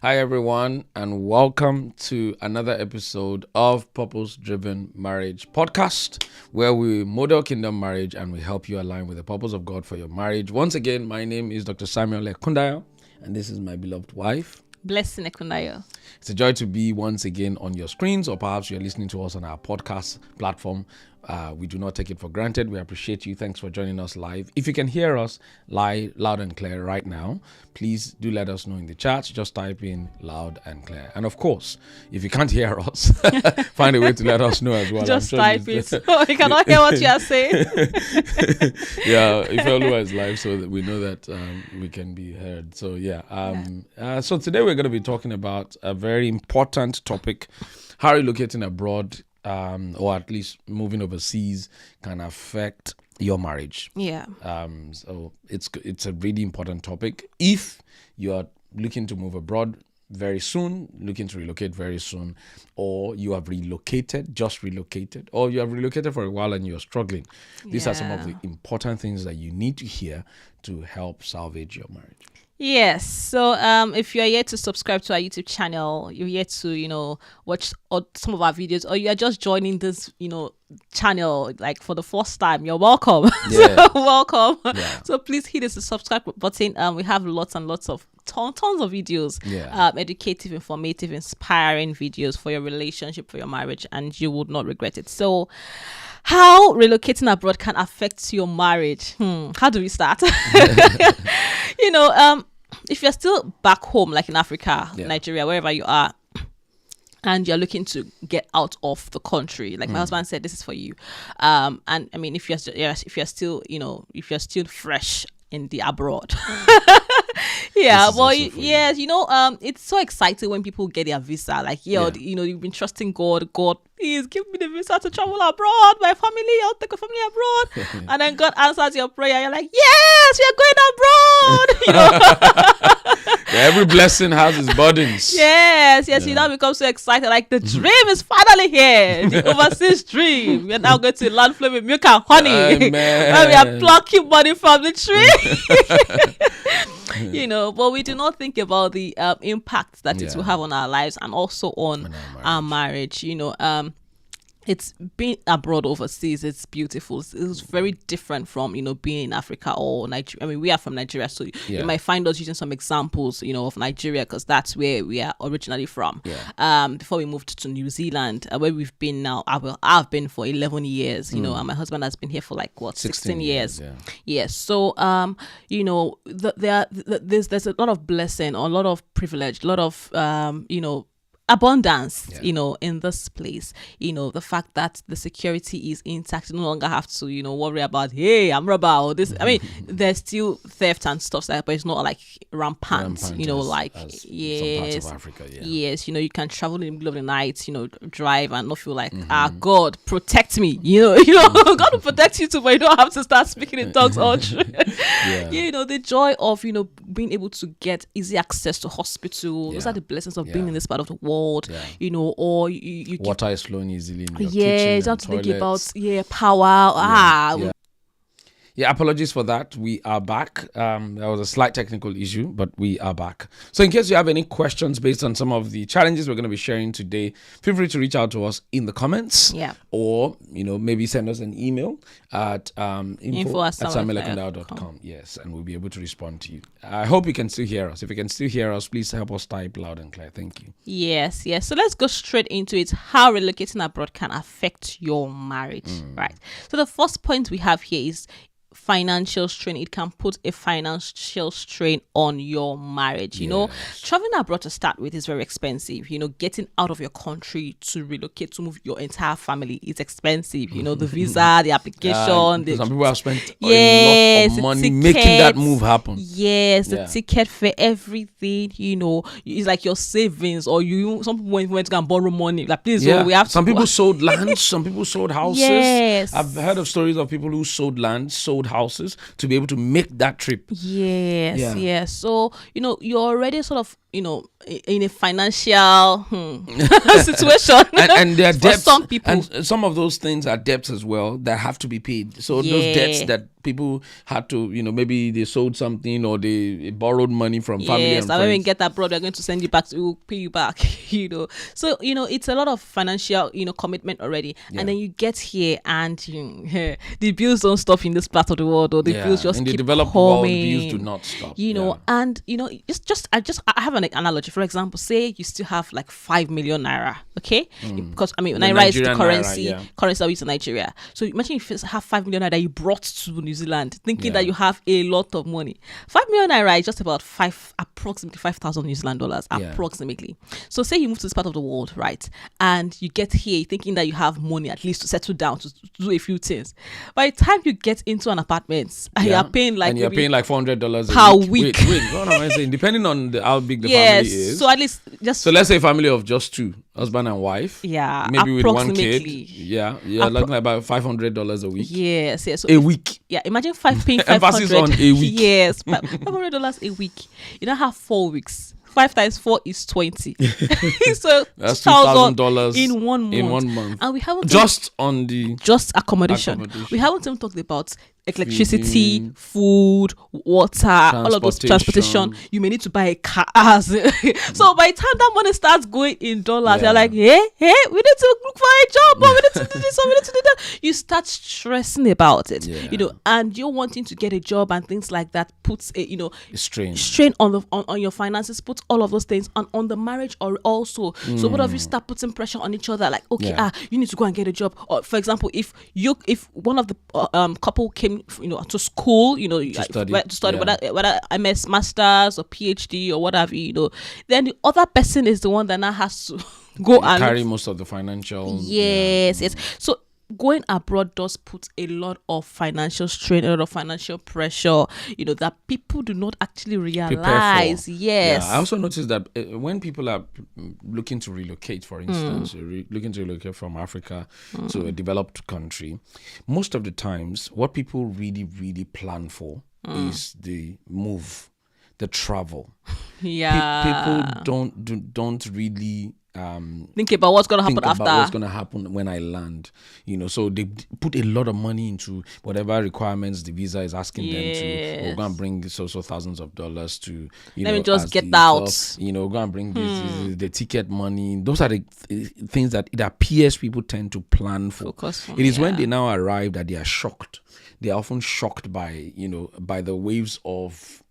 Hi, everyone, and welcome to another episode of Purpose Driven Marriage Podcast, where we model kingdom marriage and we help you align with the purpose of God for your marriage. Once again, my name is Dr. Samuel Ekundayo, and this is my beloved wife, Blessing Ekundayo. It's a joy to be once again on your screens, or perhaps you're listening to us on our podcast platform. We do not take it for granted. We appreciate you. Thanks for joining us live. If you can hear us loud and clear right now, please do let us know in the chat. Just type in loud and clear. And of course, if you can't hear us, find a way to let us know as well. Just type it. You cannot hear what you are saying. Yeah, if Oluwa is live, so that we know that we can be heard. So so today we're going to be talking about a very important topic: how relocating abroad, or at least moving overseas, can affect your marriage. Yeah. So it's a really important topic. If you're looking to move abroad very soon, looking to relocate very soon, or you have just relocated, or you have relocated for a while and you're struggling. These are some of the important things that you need to hear to help salvage your marriage. Yes. So if you're yet to subscribe to our YouTube channel, you're yet to, watch some of our videos, or you are just joining this, channel like for the first time, you're welcome. Yeah. Welcome. Yeah. So please hit the subscribe button. We have lots and lots of tons of videos, educative, informative, inspiring videos for your relationship, for your marriage, and you would not regret it. So how relocating abroad can affect your marriage? How do we start? If you're still back home, like in Africa, Nigeria, wherever you are, and you're looking to get out of the country, like my husband said, this is for you. And I mean, if you're still fresh in the abroad. It's so exciting when people get their visa. Like, you've been trusting God, please give me the visa to travel abroad. My family, I'll take a family abroad. And then God answers your prayer. You're like, yes, we are going abroad. Every blessing has its burdens. Yes. You now become so excited. Like, the dream is finally here. The overseas dream. We're now going to land flowing with milk and honey. Where we are plucking money from the tree. But we do not think about the impact that it will have on our lives and also on our marriage. It's being abroad overseas. It's beautiful. It's very different from, being in Africa or Nigeria. I mean, we are from Nigeria, so you might find us using some examples, of Nigeria, because that's where we are originally from. Before we moved to New Zealand, where we've been now, I've been for 11 years, and my husband has been here for 16 years. Yes. So, there's a lot of blessing, a lot of privilege, a lot of, abundance, in this place. The fact that the security is intact, you no longer have to, worry about, hey, I'm robber or this. I mean, there's still theft and stuff like that, but it's not like rampant Some parts of Africa, yes, you can travel in the middle of the night, drive and not feel like, God, protect me. God will protect you too, but you don't have to start speaking in tongues all through. The joy of, being able to get easy access to hospital. Those are the blessings of being in this part of the world. Or you water is flowing easily in your kitchen. You have to think about power. Apologies for that. We are back. There was a slight technical issue, but we are back. So in case you have any questions based on some of the challenges we're going to be sharing today, feel free to reach out to us in the comments. Or, maybe send us an email at info@samuelekundayo.com. Yes, and we'll be able to respond to you. I hope you can still hear us. If you can still hear us, please help us type loud and clear. Thank you. Yes. So let's go straight into it. How relocating abroad can affect your marriage. Right. So the first point we have here is financial strain. It can put a financial strain on your marriage. Traveling abroad to start with is very expensive. Getting out of your country to relocate, to move your entire family is expensive. The visa, the application. Some people have spent a lot of money making that move happen. Yes, the ticket for everything. It's like your savings, or some people went to go and borrow money. Like, please, we have. Some people sold land. Some people sold houses. Yes, I've heard of stories of people who sold land, sold good houses to be able to make that trip. Yes. So, you're already sort of, in a financial situation. and there are for debts. some people. And some of those things are debts as well that have to be paid. So those debts that people had to, maybe they sold something or they borrowed money from family and friends. Yes, when we get abroad, they're going to send you back. We'll pay you back, So, it's a lot of financial, commitment already. Yeah. And then you get here and the bills don't stop in this part of the world, or the bills just keep coming. In the developed world, the bills do not stop. And, I have an analogy. For example, say you still have like 5 million naira, okay? Because, naira is the currency that we use in Nigeria. So imagine if you have 5 million naira that you brought to New Zealand, thinking that you have a lot of money. 5 million naira is just about approximately 5,000 New Zealand dollars, approximately. So say you move to this part of the world, right? And you get here thinking that you have money at least to settle down, to do a few things. By the time you get into an apartment, and you're paying like $400 per week. Wait, what am I saying? Depending on how big the family is. So at least so let's say a family of just two, husband and wife. Yeah, maybe with one kid. Like about $500 a week. Yes. So a week. Yeah, imagine paying $500. Emphasis on a week. Yes, $500 a week. You don't have 4 weeks. 5 times 4 is 20. So that's $2,000 in 1 month. And we haven't just on the accommodation. We haven't even talked about electricity, food, water, all of those transportation. You may need to buy a car. So by the time that money starts going in dollars, you're like, hey, we need to look for a job, or we need to do this, or we need to do that. You start stressing about it, and you're wanting to get a job and things like that puts a, strain on your finances, puts all of those things on the marriage or also. So both of you start putting pressure on each other, like, okay, you need to go and get a job. Or for example, if one of the couple came to school, to study whether MS Masters or PhD or whatever, then the other person is the one that now has to go and carry most of the financial. Yes. So going abroad does put a lot of financial strain, a lot of financial pressure, that people do not actually realize. Yes. I also noticed that when people are looking to relocate, for instance, looking to relocate from Africa to a developed country, most of the times what people really, really plan for is the move, the travel. People don't really think about what's going to happen after. What's going to happen when I land, so they put a lot of money into whatever requirements the visa is asking them to, go and bring so thousands of dollars to, let me just get out. Go and bring the ticket money. Those are the things that it appears people tend to plan for. It is when they now arrive that they are shocked. They are often shocked by the waves of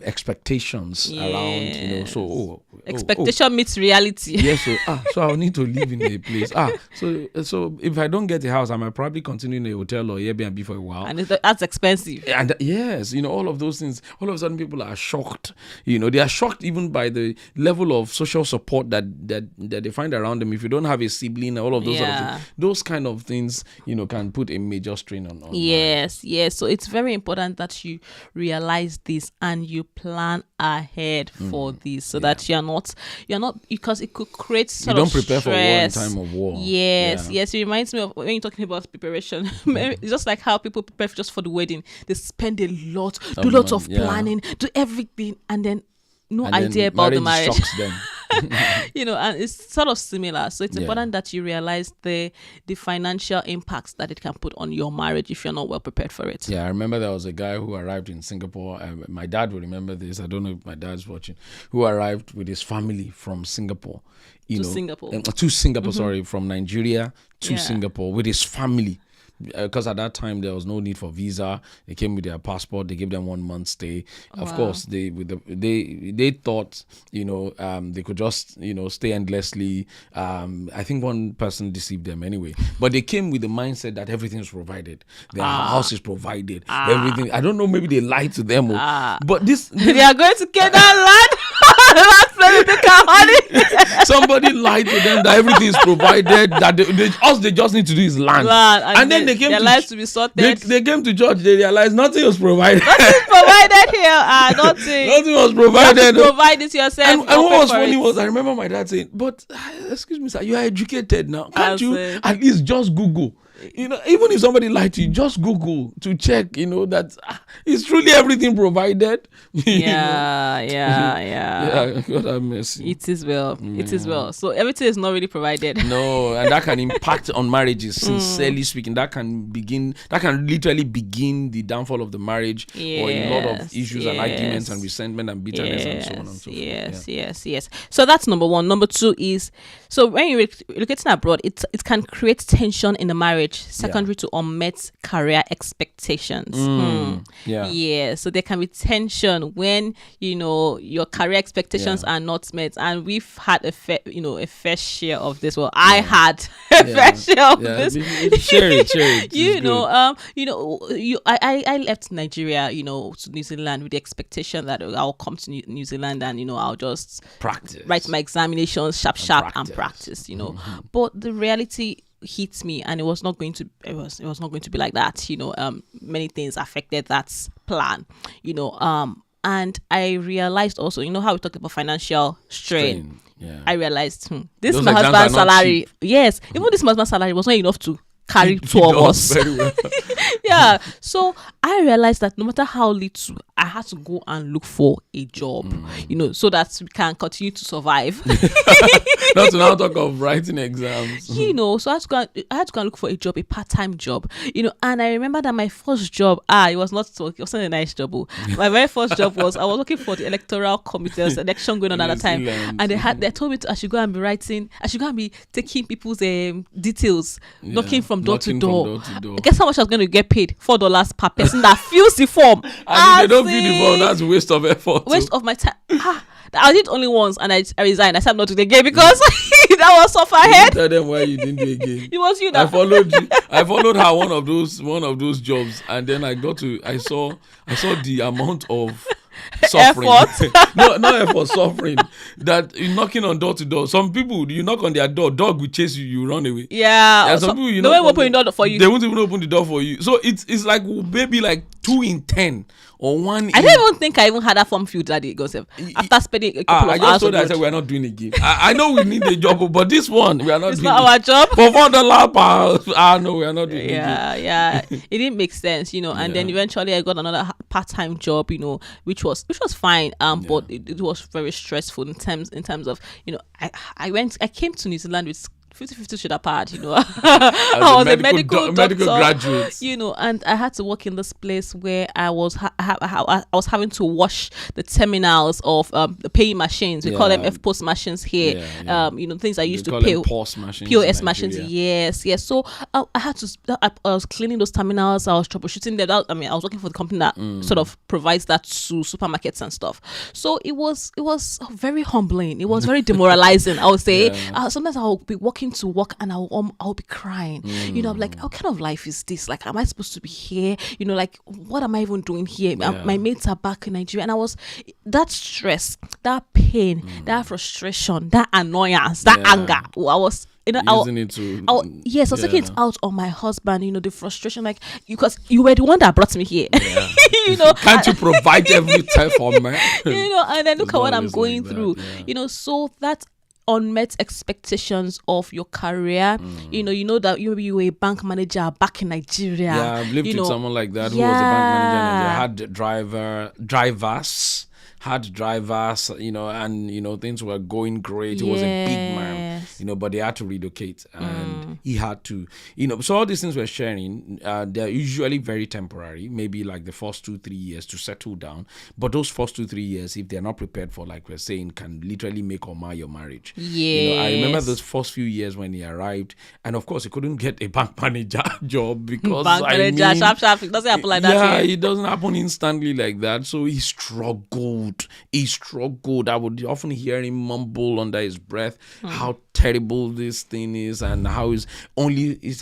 expectations around, expectation meets reality. Yes, so I'll need to live in a place. So if I don't get a house, I might probably continue in a hotel or Airbnb for a while, and that's expensive. And yes, all of those things. All of a sudden, people are shocked. They are shocked even by the level of social support that they find around them. If you don't have a sibling, all of those sort of things, those kind of things, can put a major strain on. Yes. So it's very important that you realize this and you plan ahead for this, so that you're not because it could create sort of stress. You don't prepare for war in time of war. Yes. It reminds me of when you're talking about preparation. It's just like how people prepare just for the wedding. They spend a lot, do lots of planning, do everything, and then idea about the marriage. Shocks them. And it's sort of similar. So it's important that you realize the financial impacts that it can put on your marriage if you're not well prepared for it. I remember there was a guy who arrived in Singapore. My dad will remember this. I don't know if my dad's watching. Who arrived with his family from Singapore. To Singapore, sorry, from Nigeria to Singapore with his family. Because at that time there was no need for visa. They came with their passport. They gave them 1 month stay. Of course, they thought they could just stay endlessly. I think one person deceived them anyway. But they came with the mindset that everything is provided. Their house is provided. Everything. I don't know. Maybe they lied to them. But this they are going to get that land. Somebody lied to them that everything is provided. That they just need to do is land. And then they came their lives to be sorted. They came to church. They realized nothing was provided. Nothing provided here. Nothing. Nothing was provided. You have to provide it yourself. And what was funny was I remember my dad saying, "But excuse me, sir, you are educated now. Can't you at least just Google?" even if somebody lied to you, just Google to check, that is truly everything provided. Yeah. God have mercy. It is well. It is well. So everything is not really provided. No, and that can impact on marriages. Sincerely speaking, that can literally begin the downfall of the marriage, or a lot of issues and arguments and resentment and bitterness and so on and so forth. Yes. So that's number one. Number two is, so when you're relocating abroad, it can create tension in the marriage, secondary to unmet career expectations. So there can be tension when your career expectations are not met, and we've had a fair share of this. Well, I had a fair share of this. Share it. I left Nigeria, to New Zealand with the expectation that I'll come to New Zealand and I'll just practice, write my examinations sharp and practice. But the reality hit me, and it was not going to be like that. Many things affected that plan. And I realized also, how we talked about financial strain. I realized this is my husband's salary. Cheap. Yes, even this husband's salary was not enough to carry two of us. Very well. So I realized that no matter how little, I had to go and look for a job, so that we can continue to survive. Not to now talk of writing exams. So I had to go and look for a job, a part-time job. And I remember that my first job, it wasn't a nice job. My very first job was, I was working for the electoral committee. There was an election going on at the time, and they told me I should go and be taking people's details, knocking from door to door. Guess how much I was going to get paid? $4 per person that fills the form. And if they don't fill the form, that's a waste of effort. Waste of my time. I did only once, and I resigned. I said I'm not doing it again because that was off her head. Tell them why you didn't do it again. It was you that I followed you. I followed her one of those jobs, and then I saw the amount of suffering. Not effort, suffering. That you're knocking on door to door. Some people, you knock on their door, dog will chase you, you run away. Yeah. Some people, they won't open the door for you. They won't even open the door for you. So it's like maybe like 2 in 10 or 1 in. I don't even think I even had that form filled that day, Joseph. After spending a couple of hours. I just told her, I said, we're not doing it again. I know we need a job, but this one, we are not doing it. It's not our job. For $4 per hour, no, we are not doing it. Yeah. It didn't make sense, And then eventually I got another part-time job, which was fine. But it was very stressful in terms of, I came to New Zealand with 50-50 shoulder pad, I was a medical doctor, graduate, and I had to work in this place where I was having to wash the terminals of the paying machines. We call them F-post machines here. Things I used to pay. POS machines. Yes. So I was cleaning those terminals. I was troubleshooting them. I was working for the company that sort of provides that to supermarkets and stuff. So it was very humbling. It was very demoralizing. I would say sometimes I would be walking to work and I'll be crying. I'm like, what kind of life is this? Like, am I supposed to be here? Like, what am I even doing here? My mates are back in Nigeria, and I was that stress, that pain, that frustration, that annoyance, that anger. I was taking it out on my husband, the frustration, like, because you were the one that brought me here. Can't you provide every time for me? And then look at what I'm going through. So that unmet expectations of your career. That you were a bank manager back in Nigeria. Yeah, I've lived with someone like that who was a bank manager in Nigeria, had drivers, and things were going great. He was a big man, but they had to relocate, and he had to, so all these things we're sharing, they're usually very temporary, maybe like the first 2-3 years to settle down. But those first 2-3 years, if they're not prepared for, like we're saying, can literally make or mar your marriage. Yes. I remember those first few years when he arrived, and of course he couldn't get a bank manager job because sharp. It doesn't happen like that. Yeah, it doesn't happen instantly like that. So he struggled. I would often hear him mumble under his breath how terrible this thing is, and how it's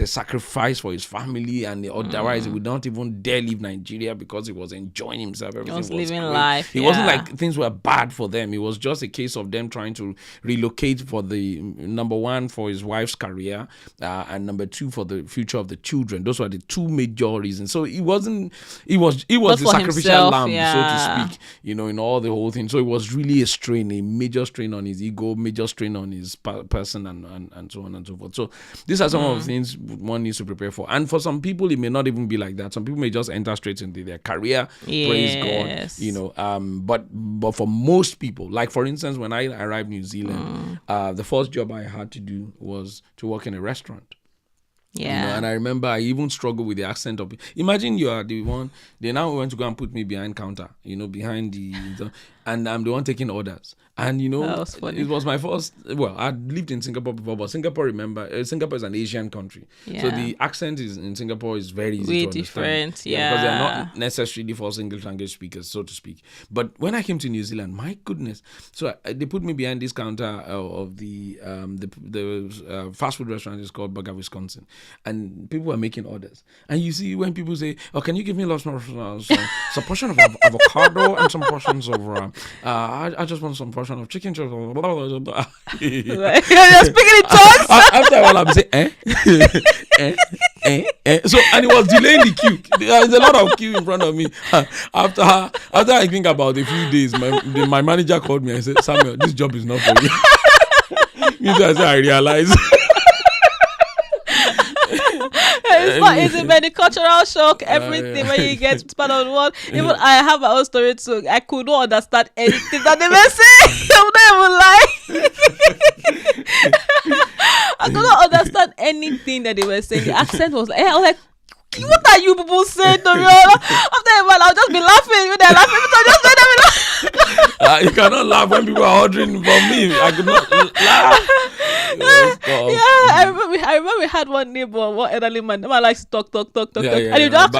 a sacrifice for his family, and otherwise he would not even dare leave Nigeria because he was enjoying himself. Everything was living great. life. It wasn't like things were bad for them. It was just a case of them trying to relocate for the number one, for his wife's career, and number two, for the future of the children. Those were the two major reasons. So it was the sacrificial lamb, so to speak, in all the whole thing. So it was really a major strain on his ego, major strain on his person, and so on and so forth. So these are some of the things one needs to prepare for. And for some people, it may not even be like that. Some people may just enter straight into their career. Praise God, but for most people, like for instance, when I arrived in New Zealand, the first job I had to do was to work in a restaurant. Yeah. And I remember I even struggled with the accent of. Imagine you are the one. They now went to go and put me behind counter. Behind and I'm the one taking orders. And that was funny. It was my first. Well, I'd lived in Singapore before, but Singapore is an Asian country, so the accent in Singapore is very easy to understand. Different, because they are not necessarily for English language speakers, so to speak. But when I came to New Zealand, my goodness, so they put me behind this counter of the fast food restaurant is called Burger Wisconsin, and people were making orders. And you see when people say, "Oh, can you give me some portion of avocado and some portions of I just want some portion of chicken chop." Blah, blah, blah, blah. You're speaking in tongues. After a while, I'm saying, So, and it was delaying the queue. There's a lot of queue in front of me. After I think about a few days, my manager called me and said, "Samuel, this job is not for you." I realized. It's a very cultural shock. Everything when you get to part of the world. Even I have my own story too. I could not understand anything that they were saying. I'm not even lying. I could not understand anything that they were saying. The accent was like, I was like, what are you people saying to me? After a while, I'll just be laughing. When they're laughing, so just let them laugh. You cannot laugh when people are ordering from me. I could not laugh. I remember we had one neighbor, one elderly man. The man likes to talk. And you don't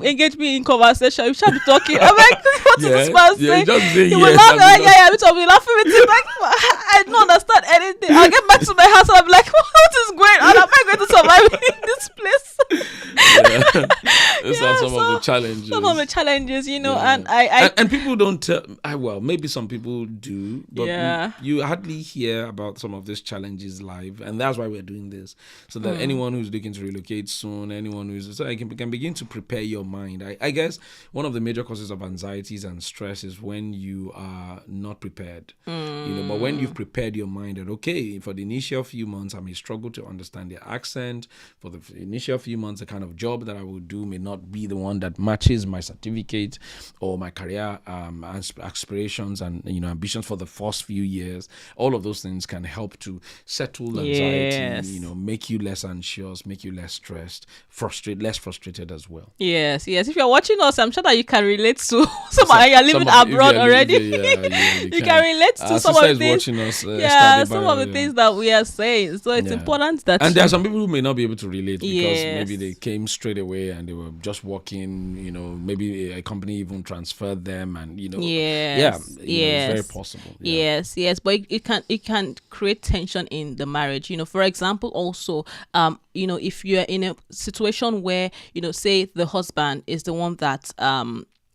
engage me in conversation. You should be talking. I'm like, what is this man saying? He will laugh like, we'll be laughing with him. Like, I don't understand anything. I'll get back to my house and I'll be like, what is going on? Am I going to survive in this place? Those are some of the challenges. Some of the challenges, and people don't tell. Well, maybe some people do, but you hardly hear about some of these challenges live, and that's why we're doing this, so that anyone who's looking to relocate soon, so I can begin to prepare your mind. I guess one of the major causes of anxieties and stress is when you are not prepared. But when you've prepared your mind that, okay, for the initial few months I may struggle to understand the accent, for the initial few months the kind of job that I will do may not be the one that matches my certificate or my career aspirations and ambitions for the first few years. All of those things can help to settle anxiety, make you less anxious, make you less stressed, less frustrated as well. Yes. If you're watching us, I'm sure that you can relate to you're living abroad already. You can relate to some of the things. Watching us, some of the things that we are saying. So it's important that. And there are some people who may not be able to relate because maybe they came straight away and they were just working. Maybe a company even transferred them, and it's very possible. Yes, but it can create tension in the marriage. For example, also, if you're in a situation where say the husband is the one that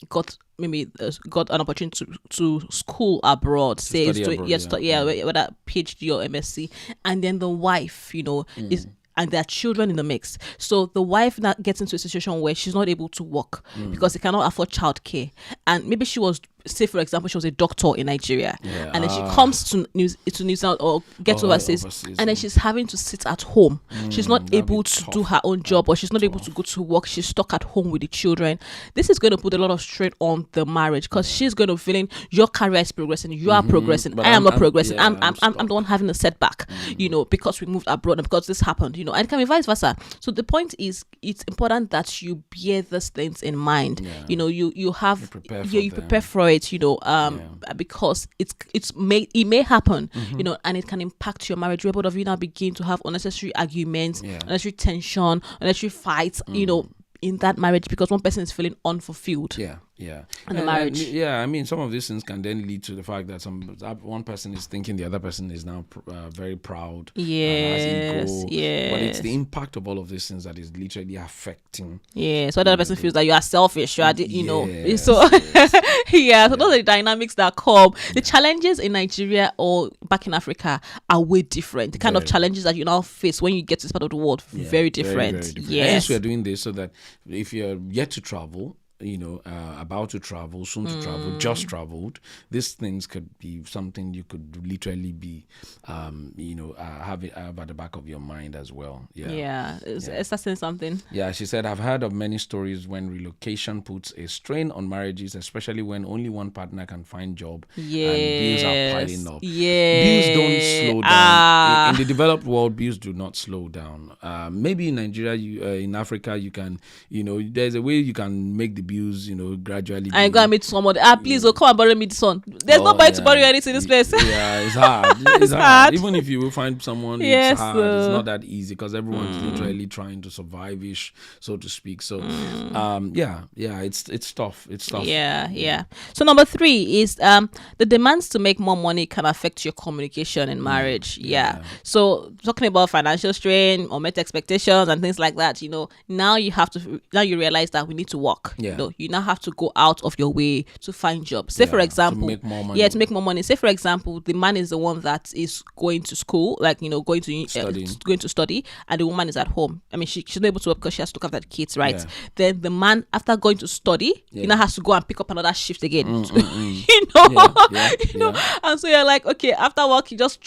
got an opportunity to school abroad, whether PhD or MSc, and then the wife, is. And there are children in the mix. So the wife now gets into a situation where she's not able to work because they cannot afford childcare. And maybe she was, say for example, she was a doctor in Nigeria, and then she comes to New Zealand or gets overseas, and then she's having to sit at home. She's not able to do her own job, or she's not able to go to work. She's stuck at home with the children. This is going to put a lot of strain on the marriage because she's going to feeling your career is progressing, you are progressing, but I am not progressing. I'm the one having a setback, because we moved abroad and because this happened, and it can be vice versa. So the point is, it's important that you bear these things in mind. You prepare for it. Because it may happen, and it can impact your marriage. Where both of you now begin to have unnecessary arguments, unnecessary tension, unnecessary fights, in that marriage because one person is feeling unfulfilled. And the marriage. Some of these things can then lead to the fact that one person is thinking the other person is now very proud. Has ego. But it's the impact of all of these things that is literally affecting. So the other person feels that you are selfish. So so those are the dynamics that come. The challenges in Nigeria or back in Africa are way different. The kind of challenges that you now face when you get to this part of the world, very different. Very different. Yes, we are doing this so that if you're yet to travel, about to travel, soon to travel, just traveled, these things could be something you could literally be, have at the back of your mind as well. Yeah. Is that saying something? Yeah, she said, I've heard of many stories when relocation puts a strain on marriages, especially when only one partner can find job and bills are piling up. Bills don't slow down. In the developed world, bills do not slow down. Maybe in Nigeria, in Africa, you can, there's a way you can make the bills, gradually. I go and meet somebody. Please, come and borrow me this one. There's nobody to borrow anything in this place. Yeah, it's hard. It's hard. Even if you will find someone, it's hard. It's not that easy because everyone's literally trying to survive-ish, so to speak. So, it's tough. It's tough. Yeah. So number 3 is the demands to make more money can affect your communication in marriage. So talking about financial strain or met expectations and things like that, now you realize that we need to work. You now have to go out of your way to find jobs. Say for example, to make more money. To make more money. Say for example, the man is the one that is going to school, like going to study, and the woman is at home. I mean, she's not able to work because she has to look after the kids, right? Then the man, after going to study, he now has to go and pick up another shift again. And so you're like, okay, after work, he just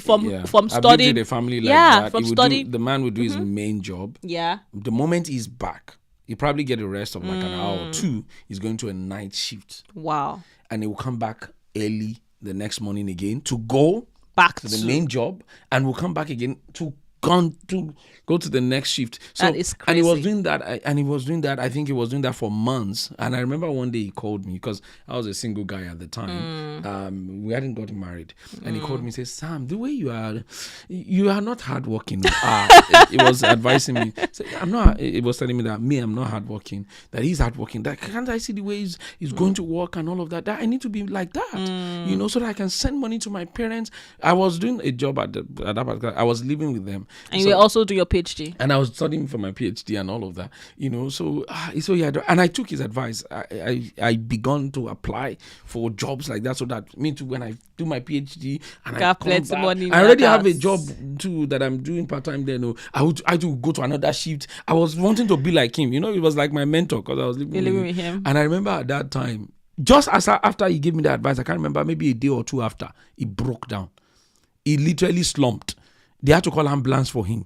from studying the family like that. From studying, the man would do his main job. The moment he's back, he probably get a rest of like an hour or 2. He's going to a night shift. Wow. And he will come back early the next morning again to go back to the main job, and will come back again to go to the next shift. So, that is crazy. And he was doing that. I think he was doing that for months. And I remember one day he called me because I was a single guy at the time. We hadn't gotten married, and he called me and said, "Sam, the way you are not hardworking." He was advising me. So I'm not. It was telling me that I'm not hardworking. That he's hardworking. That can't I see the way he's going to work and all of that? That I need to be like that, so that I can send money to my parents. I was doing a job at that. I was living with them. And you were also doing your PhD. And I was studying for my PhD and all of that, so and I took his advice. I began to apply for jobs like that, so that me too, when I do my PhD and I come back, money I already have a job too that I'm doing part-time there. I had to go to another shift. I was wanting to be like him. He was like my mentor because I was living with him. And I remember at that time, just after he gave me the advice, I can't remember, maybe a day or 2 after, he broke down. He literally slumped. They had to call ambulance for him.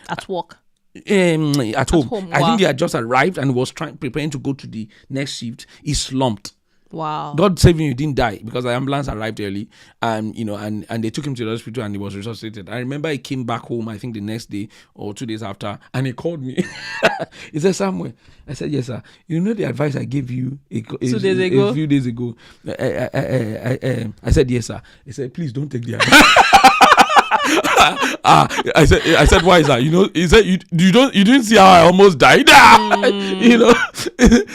At work? At home. Wow. I think he had just arrived and was preparing to go to the next shift. He slumped. Wow. God save him, he didn't die because the ambulance arrived early, and and they took him to the hospital and he was resuscitated. I remember he came back home, I think the next day or 2 days after, and he called me. He said, "Samuel." I said, "Yes, sir. You know the advice I gave you a few days ago?" I said, "Yes, sir." He said, "Please don't take the advice." I said, "Why is that?" He said, "You didn't see how I almost died."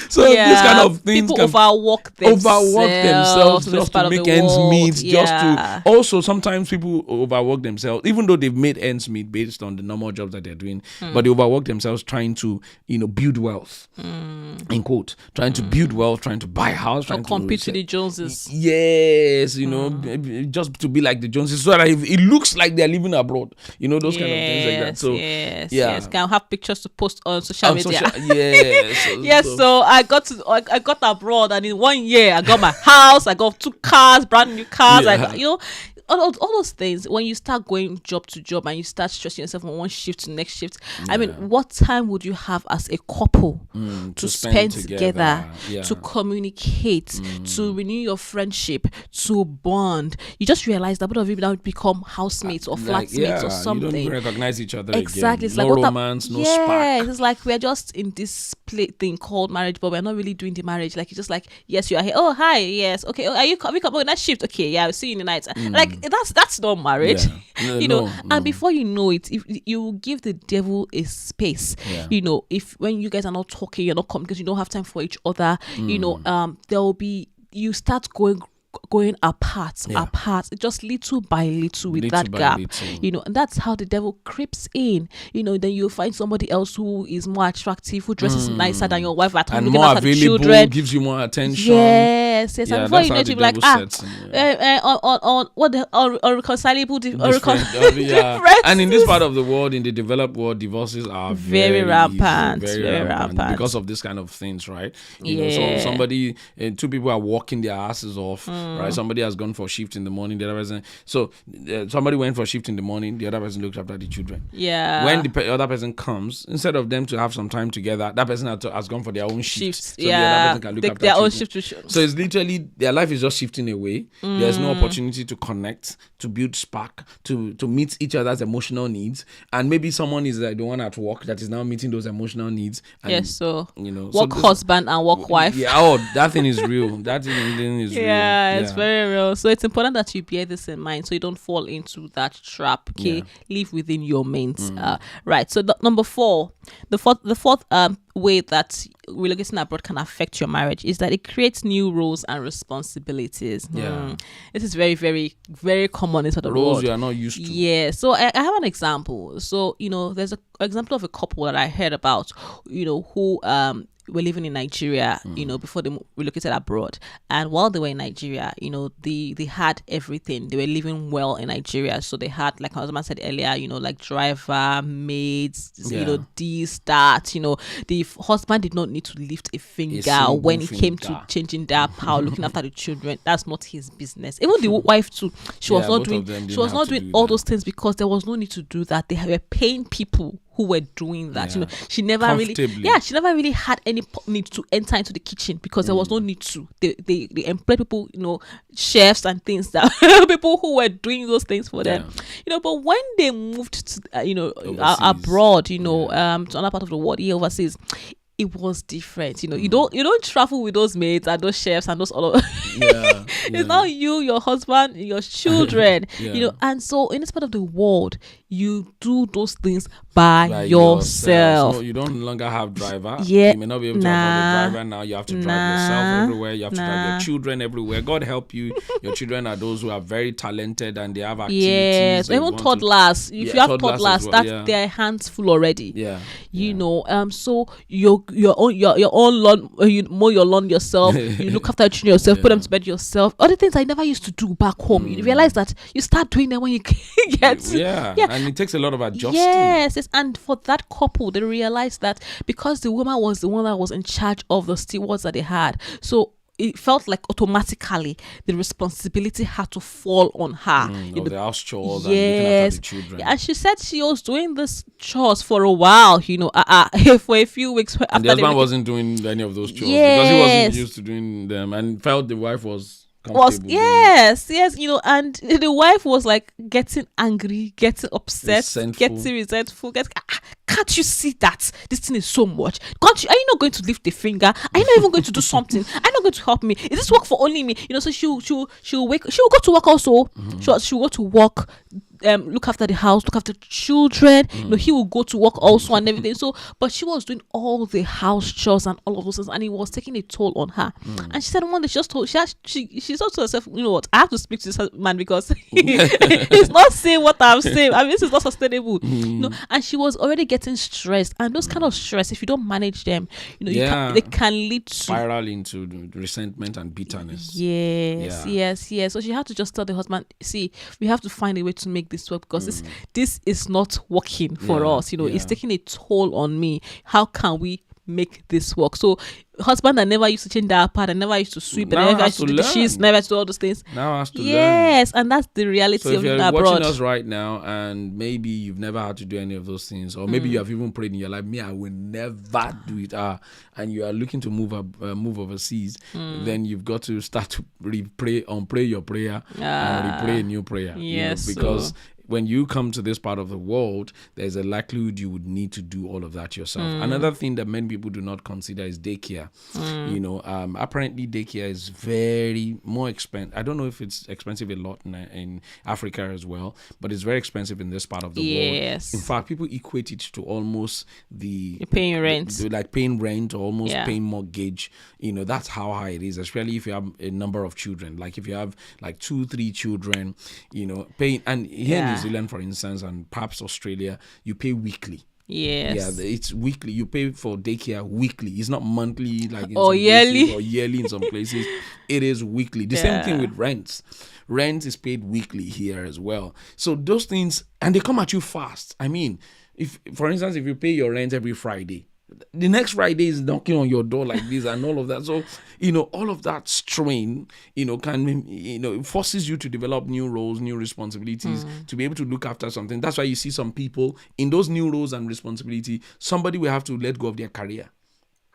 So this kind of things people overwork themselves just to make ends meet. Also sometimes people overwork themselves, even though they've made ends meet based on the normal jobs that they're doing, but they overwork themselves trying to build wealth, in quote, trying to build wealth, trying to buy a house, trying to compete with the Joneses. Yes, just to be like the Joneses, so that it looks like they're living abroad, those kind of things like that. So yes, can have pictures to post on social media. Yes. So I got abroad, and in 1 year I got my house, I got 2 cars, brand new cars. I got, all those things. When you start going job to job and you start stressing yourself from one shift to next shift, I mean, what time would you have as a couple to spend together, to communicate, to renew your friendship, to bond? You just realize that both of you now become housemates or flatmates or something. You don't recognize each other exactly. Again. It's no romance, no spark. It's like we're just in this thing called marriage, but we're not really doing the marriage. Like, it's just like, yes, you are here. Oh, hi, yes, okay. Oh, are you coming? Oh, that shift. Okay, yeah, I'll see you in the night. Like, that's not marriage. And before you know it, if you give the devil a space, if when you guys are not talking, you're not coming because you don't have time for each other, there will be, you start going going apart, just little by little with that gap, and that's how the devil creeps in. Then you find somebody else who is more attractive, who dresses nicer than your wife at home, and more available, children, gives you more attention. Yes. And before you know it, you'll be like, on irreconcilable differences. And in this part of the world, in the developed world, divorces are very rampant, because of this kind of things, right? So somebody, two people are working their asses off, right? Somebody has gone for shift in the morning, the other person. So somebody went for shift in the morning, the other person looked after the children. Yeah. When the other person comes, instead of them to have some time together, that person has gone for their own shifts. So the other person can look after their children. own shift. So it's literally their life is just shifting away. There's no opportunity to connect, to build spark, to meet each other's emotional needs. And maybe someone is the one at work that is now meeting those emotional needs. And, yes, so work husband and work wife. Yeah, that thing is real. That thing is real. Yeah, it's very real. So it's important that you bear this in mind so you don't fall into that trap. Okay, live within your means. Right. So number 4, the fourth way that relocating abroad can affect your marriage is that it creates new roles and responsibilities. This is very, very, very common in sort of roles you are not used to. Yeah. So I have an example. So there's an example of a couple that I heard about. Who were living in Nigeria, before they relocated abroad. And while they were in Nigeria, they had everything. They were living well in Nigeria. So they had, like my husband said earlier, like driver, maids, this, that, the husband did not need to lift a finger when it came to changing their power, looking after the children. That's not his business. Even the wife too, she was not doing all those things because there was no need to do that. They were paying people who were doing that. She never really had any need to enter into the kitchen because there was no need to. They employed people, chefs and things, that people who were doing those things for them. But when they moved to abroad, to another part of the world, overseas, it was different. You don't travel with those maids and those chefs and those all of it's not you, your husband, your children, and so in this part of the world you do those things by yourself. So you don't longer have driver. You may not be able to afford a driver now. You have to drive yourself everywhere. You have to drive your children everywhere. God help you. Your children are those who are very talented and they have activities. Yes, even toddlers. If you have toddlers, that's their hands full already. So your own lawn, you mow your lawn yourself. You look after your children yourself. Put them to bed yourself. Other things I never used to do back home. You realize that you start doing them when you get and it takes a lot of adjusting. Yes, and for that couple, they realized that because the woman was the one that was in charge of the stewards that they had, so it felt like automatically the responsibility had to fall on her. The house chores and looking after the children. And she said she was doing this chores for a while, for a few weeks after. And the husband wasn't doing any of those chores because he wasn't used to doing them and felt the wife was yes, and the wife was like getting angry, getting upset, getting resentful. Can't you see that this thing is so much? Are you not going to lift a finger? Are you not even going to do something? Are you not going to help me? Is this work for only me? So she'll go to work also. She'll go to work. Look after the house, look after the children. He will go to work also and everything. So, but she was doing all the house chores and all of those things, and it was taking a toll on her. And she said one day she thought to herself, what? I have to speak to this man because he's not saying what I'm saying. I mean, this is not sustainable. And she was already getting stressed, and those kind of stress, if you don't manage them, they can lead to spiral into resentment and bitterness. Yes. So she had to just tell the husband, see, we have to find a way to make this work because this is not working for us. It's taking a toll on me. How can we make this work? So husband that never used to change that part and never used to sweep and never used to do the dishes, never used to do all those things, now has to learn. Yes, and that's the reality of living abroad. So if you're watching us right now and maybe you've never had to do any of those things, or maybe you have even prayed in your life, I will never do it, and you are looking to move overseas, then you've got to start to pray your prayer and repray a new prayer. Yes, because when you come to this part of the world, there's a likelihood you would need to do all of that yourself. Another thing that many people do not consider is daycare. Apparently daycare is very more expensive. I don't know if it's expensive a lot in Africa as well, but it's very expensive in this part of the world. In fact, people equate it to almost you're paying rent, like paying rent or almost paying mortgage. That's how high it is, especially if you have a number of children. Like if you have like 2-3 children, paying. And here in New Zealand, for instance, and perhaps Australia, you pay weekly. Yes. Yeah, it's weekly. You pay for daycare weekly. It's not monthly like in or yearly. Places, or yearly in some places. It is weekly. The same thing with rents. Rent is paid weekly here as well. So those things, and they come at you fast. I mean, if, for instance, if you pay your rent every Friday, the next Friday is knocking on your door like this and all of that. So, all of that strain, it forces you to develop new roles, new responsibilities, to be able to look after something. That's why you see some people in those new roles and responsibility, somebody will have to let go of their career.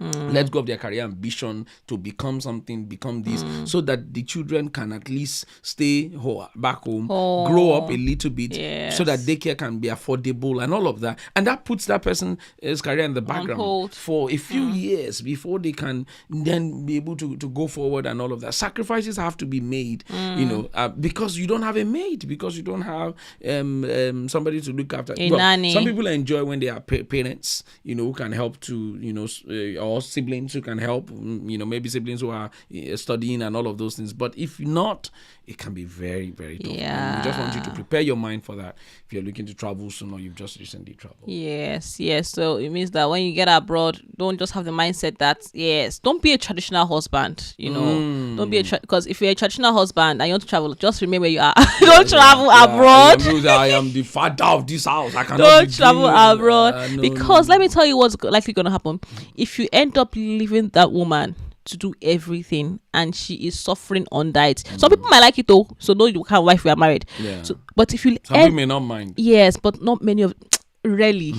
Let go of their career ambition to become something, become this, so that the children can at least stay back home, grow up a little bit, so that daycare can be affordable and all of that. And that puts that person's career in the background for a few years before they can then be able to go forward and all of that. Sacrifices have to be made, because you don't have a mate, because you don't have somebody to look after. Nanny. Some people enjoy when they are parents, who can help to, or siblings who can help, maybe siblings who are studying and all of those things. But if not, it can be very, very tough. And we just want you to prepare your mind for that if you're looking to travel soon or you've just recently traveled. Yes. So it means that when you get abroad, don't just have the mindset that, don't be a traditional husband, don't be because if you're a traditional husband and you want to travel, just remain where you are. Don't travel abroad. I am the father of this house. I cannot don't travel abroad because let me tell you what's likely going to happen. If you end up leaving that woman to do everything and she is suffering under it, some people might like it though, so no, you can't wife, we are married. So, but if you some people may not mind. Yes, but not many of really,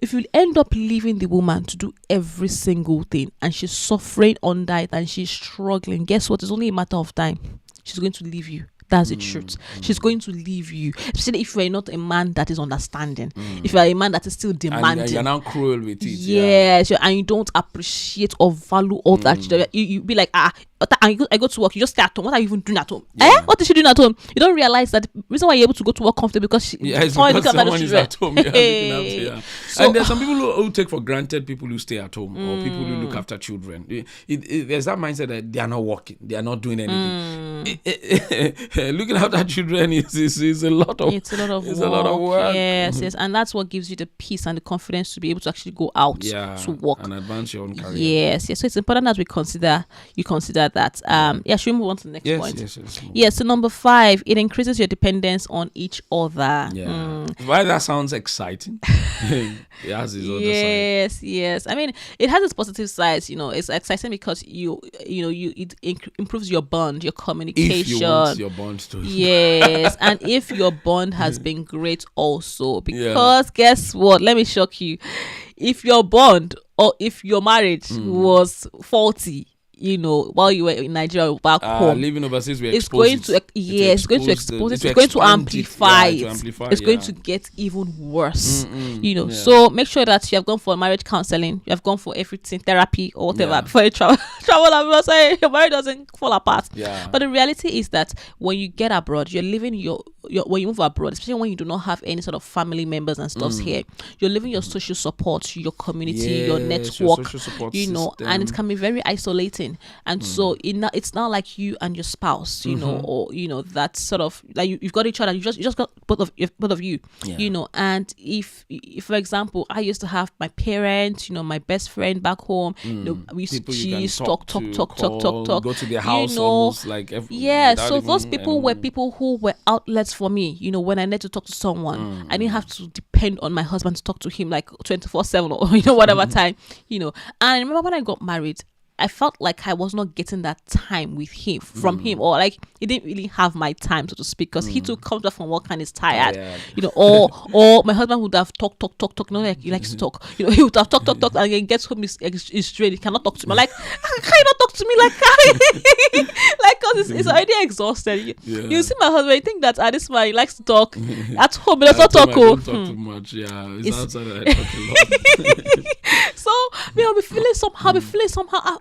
if you end up leaving the woman to do every single thing and she's suffering under it and she's struggling, guess what? It's only a matter of time. She's going to leave you. That's the truth. She's going to leave you, especially if you're not a man that is understanding. If you're a man that is still demanding, and you're now cruel with it. Yes, and you don't appreciate or value all that. You be like, I go to work, you just stay at home. What are you even doing at home? What is she doing at home? You don't realize that the reason why you're able to go to work comfortably because someone is at home. So, and there's some people who take for granted people who stay at home or people who look after children. There's that mindset that they are not working, they are not doing anything. Looking after children is a lot of work. Yes, and that's what gives you the peace and the confidence to be able to actually go out to work and advance your own career. Yes. So it's important that you consider that. Should we move on to the next point? Yes. So number 5, it increases your dependence on each other. Why that sounds exciting. It has its other side. Yes. I mean, it has its positive sides. It's exciting because it improves your bond, your communication. If you want your bond to. Yes, and if your bond has been great also, because guess what? Let me shock you. If your bond or if your marriage was faulty, while you were in Nigeria or back home, living overseas, it's going to expose it. It's going to amplify it. It's going to get even worse. So make sure that you have gone for marriage counseling, you have gone for everything, therapy or whatever before you travel. Say your marriage doesn't fall apart. But the reality is that when you get abroad, you're living when you move abroad, especially when you do not have any sort of family members and stuff here, you're living your social support, your community, your network, and it can be very isolating. And so it's not like you and your spouse, or that sort of like you've got each other. You just got both of you, And if for example, I used to have my parents, my best friend back home. We used to talk, go to their house, almost like so those people were people who were outlets for me. When I need to talk to someone, I didn't have to depend on my husband to talk to him like 24/7 or whatever time. And I remember when I got married, I felt like I was not getting that time with him from him, or like he didn't really have my time, so to speak, because he too comes back from work and is tired. Or my husband would have talk. Like he likes to talk. He would have talk, and then he gets home is straight. He cannot talk to me. I'm like, can you not talk to me like because it's already exhausted. You see my husband, you think that this man, he likes to talk at home, but does not talk. Don't talk too much. Yeah, it's outside. I talk a lot. So I'll be feeling somehow.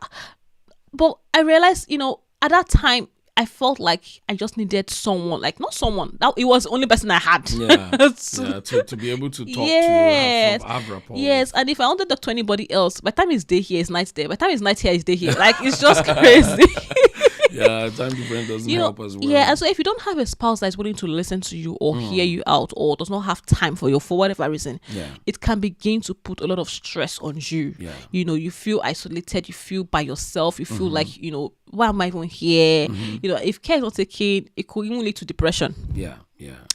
But I realized, at that time, I felt like I just needed someone, like not someone. That it was the only person I had. To be able to talk to, have rapport. Yes, and if I wanted to talk to anybody else, by the time it's day here, it's night there. By the time it's night here, it's day here. Like it's just crazy. Yeah, time difference doesn't help as well. Yeah, and so if you don't have a spouse that is willing to listen to you or hear you out, or does not have time for you for whatever reason, it can begin to put a lot of stress on you. Yeah. You feel isolated, you feel by yourself, you feel like, why am I even here? If care is not taken, it could even lead to depression. Yeah.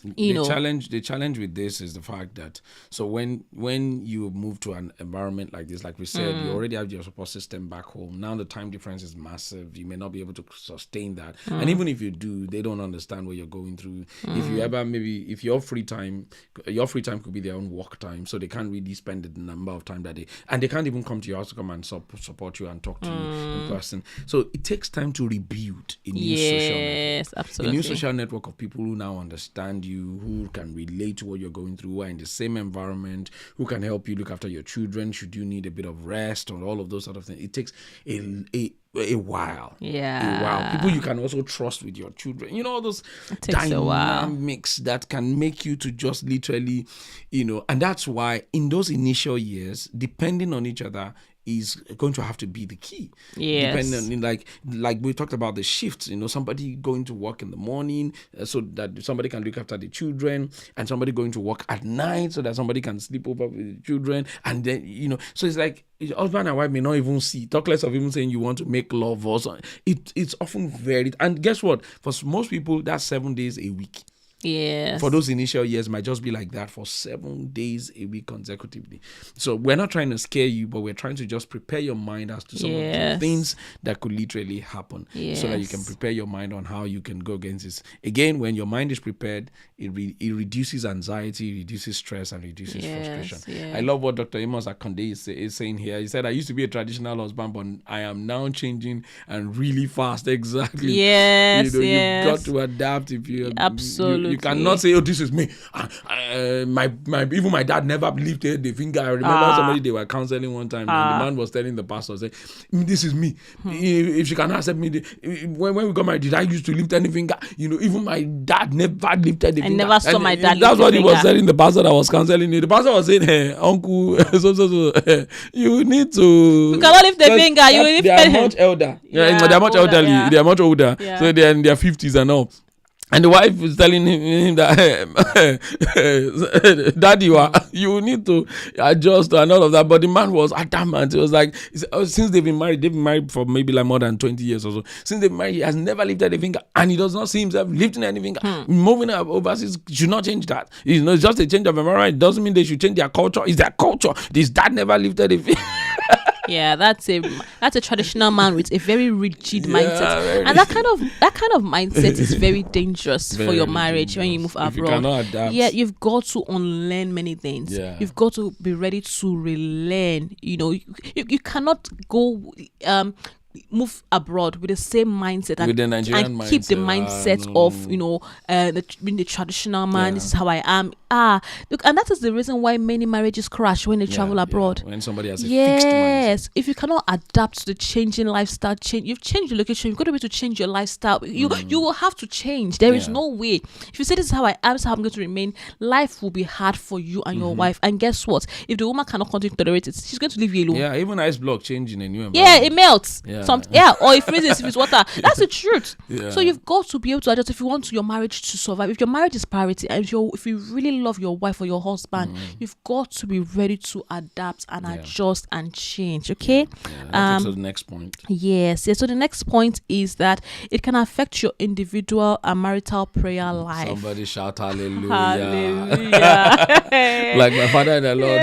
The challenge with this is the fact that when you move to an environment like this, like we said, you already have your support system back home. Now the time difference is massive. You may not be able to sustain that. And even if you do, they don't understand what you're going through. If you ever if your free time could be their own work time, so they can't really spend the number of time that they can't even come to your house to come and support you and talk to you in person. So it takes time to rebuild a new social network. Absolutely. A new social network of people who now understand you, who can relate to what you're going through, who are in the same environment, who can help you look after your children should you need a bit of rest or all of those sort of things. It takes a while. Yeah. A while. People you can also trust with your children. All those dynamics that can make you to just literally, and that's why in those initial years, depending on each other is going to have to be the key. Yes. Depending on, like we talked about the shifts, somebody going to work in the morning so that somebody can look after the children, and somebody going to work at night so that somebody can sleep over with the children. And then, so it's like husband and wife may not even see, talk less of even saying you want to make love or something. It's often varied. And guess what? For most people, that's 7 days a week. Yes. For those initial years, might just be like that for 7 days a week consecutively. So we're not trying to scare you, but we're trying to just prepare your mind as to some of the things that could literally happen, so that you can prepare your mind on how you can go against this. Again, when your mind is prepared, it reduces anxiety, reduces stress, and reduces frustration. Yeah. I love what Dr. Drs Ekundayo is saying here. He said, I used to be a traditional husband, but I am now changing and really fast. Exactly. Yes. You've got to adapt if you absolutely. You cannot say, this is me. Even my dad never lifted the finger. I remember somebody they were counseling one time, and the man was telling the pastor, saying, this is me. If she cannot accept me, when we got married, did I used to lift any finger? Even my dad never lifted the finger. I never saw my dad lift That's what the he finger. was telling the pastor that was counseling me. The pastor was saying, hey, uncle, you need to... You cannot lift the finger. They are much elder. They are much elderly. Yeah. They are much older. Yeah. So they are in their 50s and all. And the wife is telling him that, Daddy, you need to adjust and all of that. But the man was adamant. It was like, since they've been married for maybe like more than 20 years or so. Since they've been married, he has never lifted a finger, and he does not see himself lifting any finger. Moving overseas should not change that. It's just a change of environment. It doesn't mean they should change their culture. It's their culture. His dad never lifted a finger. Yeah, that's a traditional man with a very rigid mindset, and that kind of mindset is very dangerous for your marriage when you move abroad. You cannot adapt. Yeah, you've got to unlearn many things. Yeah. You've got to be ready to relearn. You cannot go move abroad with the same mindset and keep the mindset of the traditional man. This is how I am. Look, and that is the reason why many marriages crash when they travel abroad. When somebody has a fixed mindset. If you cannot adapt to the changing lifestyle, you've changed your location, you've got to be able to change your lifestyle. You will have to change. There is no way. If you say this is how I am, this is how I'm going to remain, life will be hard for you and your wife. And guess what? If the woman cannot continue to tolerate it, she's going to leave you alone. Yeah, even ice block changing a new environment. Yeah, it melts. Or it freezes if it's water. That's the truth. So you've got to be able to adjust if you want your marriage to survive. If your marriage is priority, and if you really love your wife or your husband, you've got to be ready to adapt and adjust and change. Okay. That takes us to the next point. Yes. So the next point is that it can affect your individual and marital prayer life. Somebody shout hallelujah. Hallelujah. Like my father in the Lord.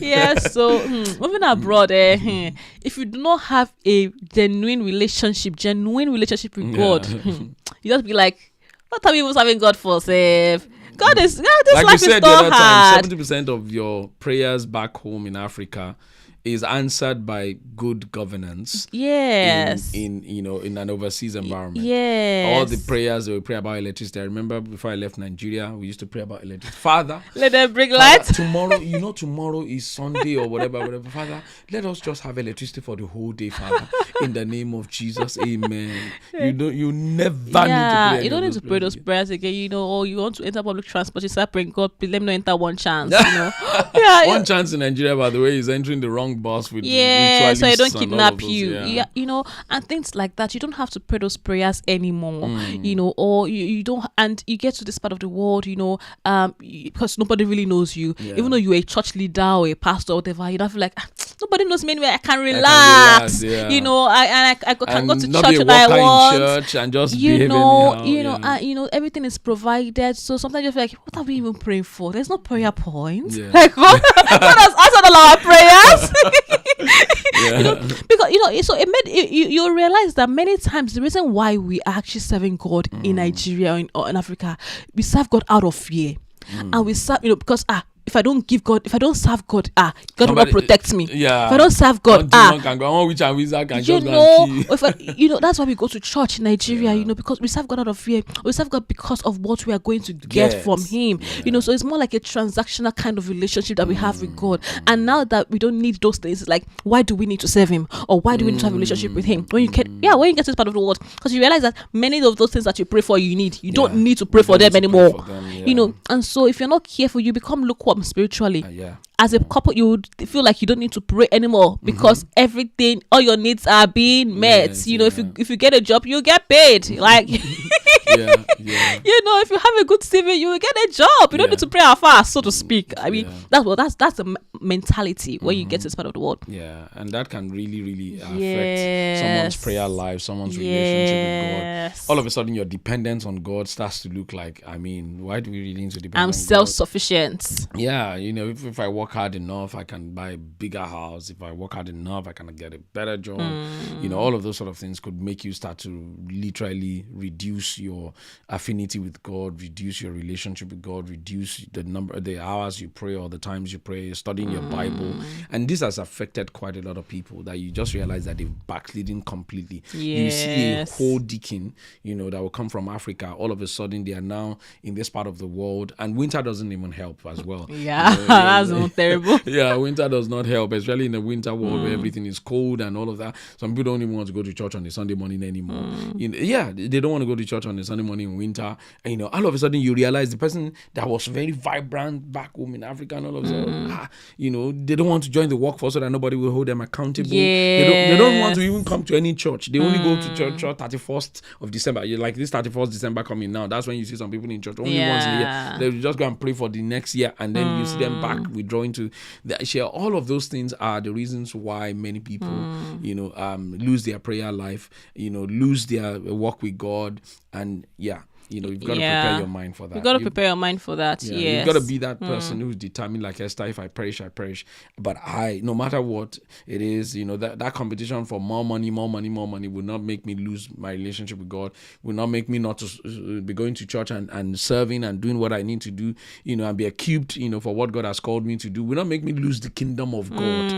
Yes. So moving abroad, if you do not have a genuine relationship with God, you just be like, what are we even serving God for, Save? This like life you said is the so other hard. time, 70% of your prayers back home in Africa is answered by good governance. Yes. In an overseas environment. Yes. All the prayers that we pray about electricity. I remember before I left Nigeria, we used to pray about electricity. Father, let them bring light. Tomorrow, tomorrow is Sunday or whatever. Father, let us just have electricity for the whole day, Father. In the name of Jesus, Amen. You never need to pray. You don't need to pray those prayers again. Or you want to enter public transport, you start praying, God, please let me not enter one chance. One chance in Nigeria, by the way, is entering the wrong bus with so they don't kidnap you. And things like that. You don't have to pray those prayers anymore. Or you don't, and you get to this part of the world, because nobody really knows you. Even though you're a church leader or a pastor or whatever, you don't feel like nobody knows me anyway. I can relax. I can go to church when I want. Church and just behave anyhow. Everything is provided. So sometimes you feel like, what are we even praying for? There's no prayer point. Like God has answered all our prayers. Because so it made you realize that many times the reason why we are actually serving God in Nigeria or in Africa, we serve God out of fear, and we serve because if I don't serve God, God will not protect me. If I don't serve God, that's why we go to church in Nigeria, because we serve God out of fear. We serve God because of what we are going to get from Him. So it's more like a transactional kind of relationship that we have with God. And now that we don't need those things, it's like, why do we need to serve Him, or why do we need to have a relationship with Him? When you get to this part of the world, because you realize that many of those things that you pray for, you don't need to pray for them anymore. And so if you're not careful, you become lukewarm spiritually. As a couple, you would feel like you don't need to pray anymore because all your needs are being met. If you get a job, you get paid. Like if you have a good CV, you will get a job. You don't need to pray fast, so to speak. I mean, that's the mentality when you get to this part of the world. And that can really, really affect someone's prayer life, someone's relationship with God. All of a sudden, your dependence on God starts to look like, why do we really need to depend on God? I'm self-sufficient. If I work hard enough, I can buy a bigger house. If I work hard enough, I can get a better job. All of those sort of things could make you start to literally reduce your affinity with God, reduce your relationship with God, reduce the hours you pray or the times you pray, studying your Bible. And this has affected quite a lot of people, that you just realize that they've backslidden completely. You see a whole deacon, that will come from Africa. All of a sudden, they are now in this part of the world, and winter doesn't even help as well. That's not terrible. Winter does not help, especially in the winter world where everything is cold and all of that. Some people don't even want to go to church on a Sunday morning anymore. They don't want to go to church on a Sunday morning in winter. And all of a sudden you realize the person that was very vibrant back home in Africa, and all of a sudden, they don't want to join the workforce so that nobody will hold them accountable. They don't want to even come to any church. They only go to church 31st of December. Like this 31st December coming now, that's when you see some people in church only once a year. They just go and pray for the next year, and then you see them back withdrawing to the share. All of those things are the reasons why many people lose their prayer life, lose their walk with God. And you've got to prepare your mind for that. You've got to prepare your mind for that. You've got to be that person who's determined, like Esther, if I perish, I perish. But no matter what it is, that competition for more money will not make me lose my relationship with God, will not make me not to be going to church and serving and doing what I need to do, and be equipped, for what God has called me to do, will not make me lose the kingdom of God.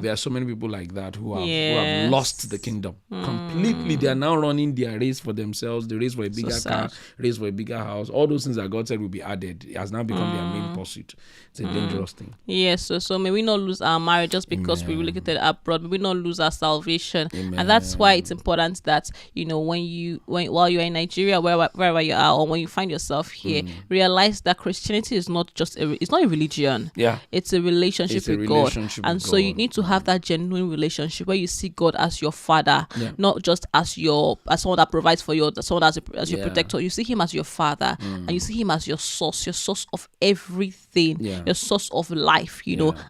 There are so many people like that who have lost the kingdom completely. They are now running their race for themselves, the race for a bigger car, race for a bigger house. All those things that God said will be added, it has now become their main pursuit. It's a dangerous thing. So may we not lose our marriage just because we relocated abroad. May we not lose our salvation. Amen. And that's why it's important that while you're in Nigeria, wherever you are, or when you find yourself here, realize that Christianity is not just it's not a religion. It's a relationship with God. And so you need to have that genuine relationship where you see God as your father, not just as someone that provides for you, someone as your protector. You see Him as your father, and you see Him as your source of everything, your source of life,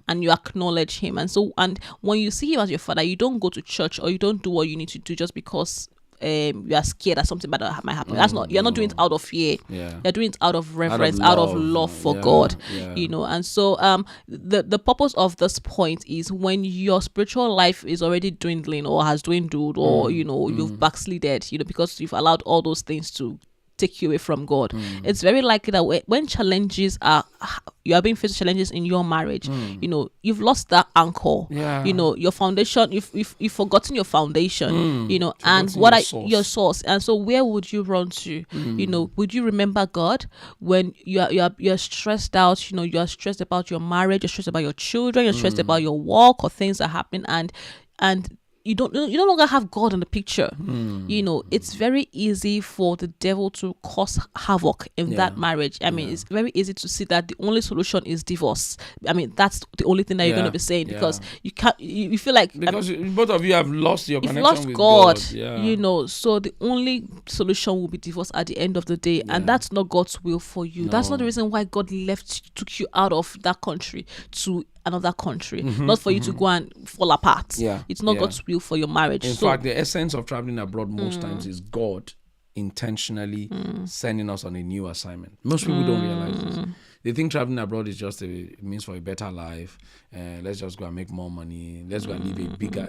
and you acknowledge Him. And when you see Him as your father, you don't go to church or you don't do what you need to do just because you are scared that something bad might happen. That's not, you're not doing it out of fear. Yeah. You're doing it out of reverence, out of love for God. Yeah. You know, and so the purpose of this point is when your spiritual life is already dwindling or has dwindled, or you know, you've backslided, you know, because you've allowed all those things to take you away from God. It's very likely that when challenges you are being faced with challenges in your marriage, you know, you've lost that anchor. Yeah. You know, your foundation, you've forgotten your foundation, you know, and what your source. And so where would you run to? You know, would you remember God when you're stressed out? You know, you're stressed about your marriage, you're stressed about your children, you're stressed about your work or things that happen, and you no longer have God in the picture. You know, it's very easy for the devil to cause havoc in that marriage. I mean, it's very easy to see that the only solution is divorce. I mean, that's the only thing that you're going to be saying, because you can't. You feel like because both of you have lost your connection lost with God. Yeah. You know, so the only solution will be divorce at the end of the day, and that's not God's will for you. That's not the reason why God took you out of that country to another country, not for you to go and fall apart. It's not God's will for your marriage. In fact, the essence of traveling abroad most times is God intentionally sending us on a new assignment. Most people don't realize this. They think traveling abroad is just a means for a better life. Let's just go and make more money. Let's go and live a bigger,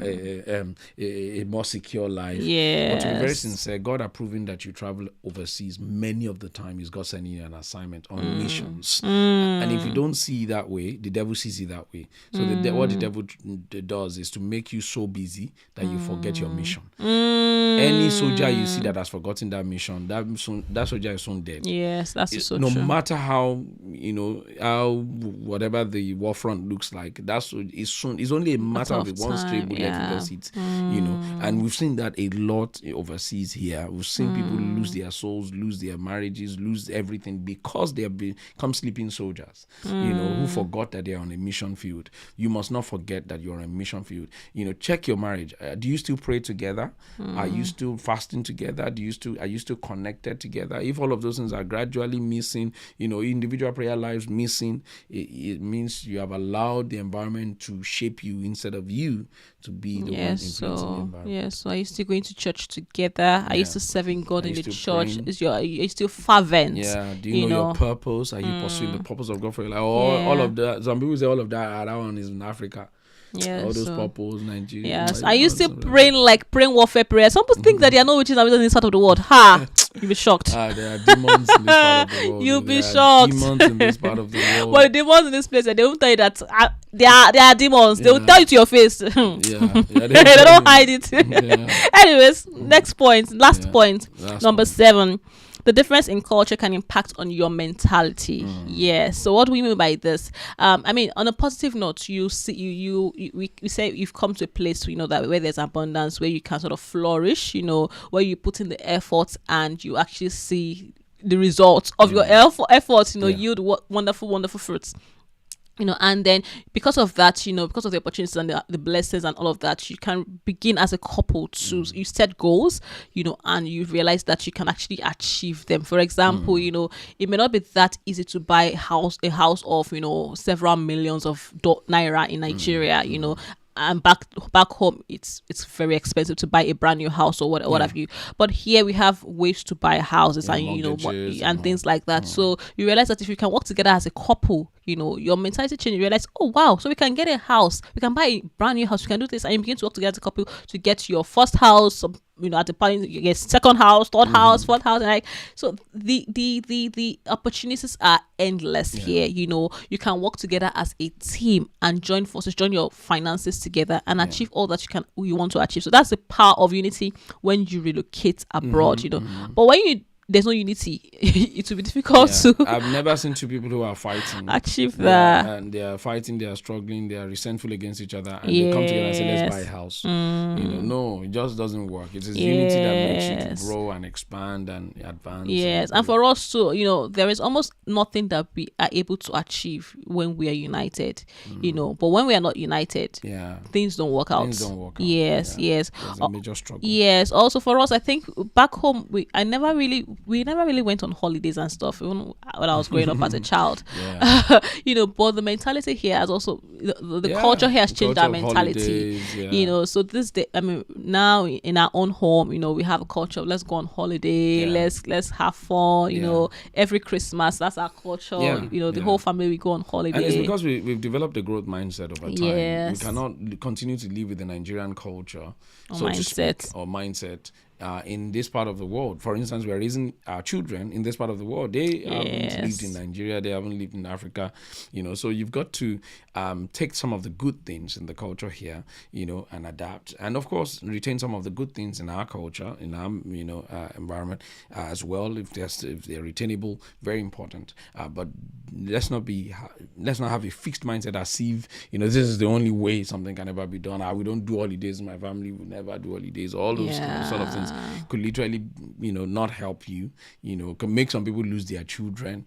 a more secure life. But to be very sincere, God are proving that you travel overseas many of the time is God sending you an assignment on missions. And if you don't see it that way, the devil sees it that way. So what the devil does is to make you so busy that you forget your mission. Any soldier you see that has forgotten that mission, that soldier is soon dead. Yes, that's so no true. matter how, you know, how whatever the war front looks like, it's only a matter of one stray bullet in the seat, you know. And we've seen that a lot overseas here. We've seen people lose their souls, lose their marriages, lose everything because they have become sleeping soldiers, you know, who forgot that they're on a mission field. You must not forget that you're on a mission field. You know, check your marriage. Do you still pray together? Are you still fasting together? Are you still connected together? If all of those things are gradually missing, you know, individual prayer lives missing, it means you have allowed the environment to shape you instead of you to be the one influencing the environment. Yes, so are you still going to church together? Are you still serving God in the church? Are you still fervent? Yeah. Do you know your purpose? Are you pursuing the purpose of God for your life? All of that. Some people say all of that. That one is in Africa. Yes, all those purples, Nigeria. Yes, are you still praying warfare prayers? Some people think that they are not witches and wizards in this part of the world. You'll be shocked. There are demons in this part of the world. You'll be shocked. Demons in this part of the world. But the demons in this place, they won't tell you that they are demons. They will tell you to your face. They don't hide it. Anyways, next point, last point, number 7. The difference in culture can impact on your mentality. Yes. So what do we mean by this? I mean, on a positive note, we say you've come to a place, you know, that where there's abundance, where you can sort of flourish, you know, where you put in the effort and you actually see the results of your efforts, you know, yield wonderful fruits. You know, and then because of that, you know, because of the opportunities and the blessings and all of that, you can begin as a couple to you set goals, you know, and you realize that you can actually achieve them. For example, you know, it may not be that easy to buy a house of, you know, several millions of naira in Nigeria, you know. And back home, it's very expensive to buy a brand new house or what have you. But here we have ways to buy houses and you know and things like that. So you realize that if you can work together as a couple, you know, your mentality change. You realize, oh wow, so we can get a house, we can buy a brand new house, we can do this, and you begin to work together as a couple to get your first house. You know, at the point you get second house, third house, fourth house, and like so the opportunities are endless here. You know, you can work together as a team and join forces, join your finances together and achieve all that you want to achieve. So that's the power of unity when you relocate abroad, you know. But when there's no unity, it will be difficult to. I've never seen two people who are fighting achieve that, and they are fighting, they are struggling, they are resentful against each other, and they come together and say, "Let's buy a house." You know, no, it just doesn't work. It is unity that makes you to grow and expand and advance. Yes, and for us too, you know, there is almost nothing that we are able to achieve when we are united. You know, but when we are not united, things don't work out. Yes. There's a major struggle. Yes. Also for us, I think back home, I never really we never really went on holidays and stuff, even when I was growing up as a child. But the mentality here has also, the culture here has changed our mentality. Holidays, so this day, now in our own home, we have a culture of let's go on holiday, let's have fun, every Christmas, that's our culture. The whole family, we go on holiday. And it's because we've developed a growth mindset over time. We cannot continue to live with the Nigerian culture or mindset in this part of the world. For instance, we are raising our children in this part of the world. They haven't lived in Nigeria, they haven't lived in Africa, so you've got to take some of the good things in the culture here, and adapt, and of course retain some of the good things in our culture, in our environment as well, if they're retainable. Very important. But let's not have a fixed mindset as if this is the only way something can ever be done. We don't do holidays in my family, we never do holidays. All those sort of things could literally not help you, can make some people lose their children,